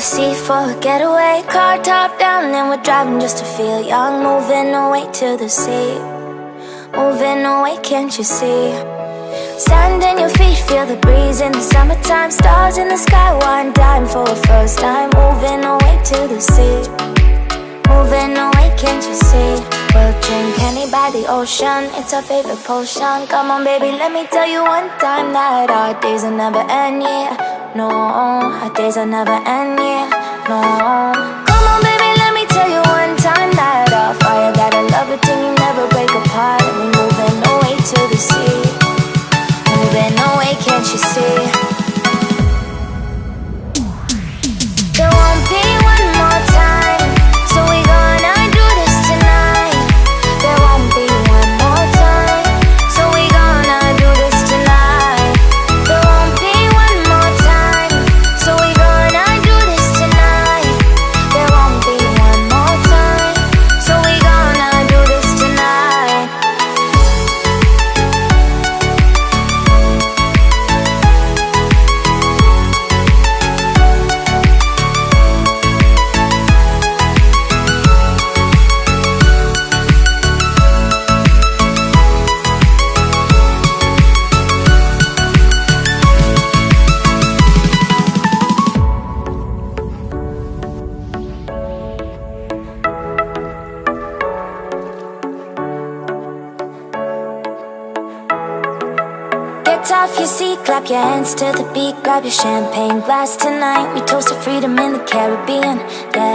sea for a getaway. Car top down and we're driving just to feel young. Moving away to the sea, moving away, can't you see? Sand in your feet, feel the breeze in the summertime. Stars in the sky, one dime for a first time. Moving away to the sea, moving away, can't you see? We'll drink honey by the ocean, it's our favorite potion. Come on baby, let me tell you one time that our days will never end, yeah. No, our days will never end, yeah. No. Come on baby, let me tell you one time that our fire got a love it till you never break apart. And we're moving away to the sea, moving away, can't you see? There won't be one more time, so we gonna do this tonight. There won't be one more time, so we gonna do this tonight. There won't be one more time, so we gonna do this tonight. There won't be one more time, so we gonna do this tonight. Get off your seat, clap your hands to the beat. Grab your champagne glass tonight. We toast to freedom in the Caribbean, yeah.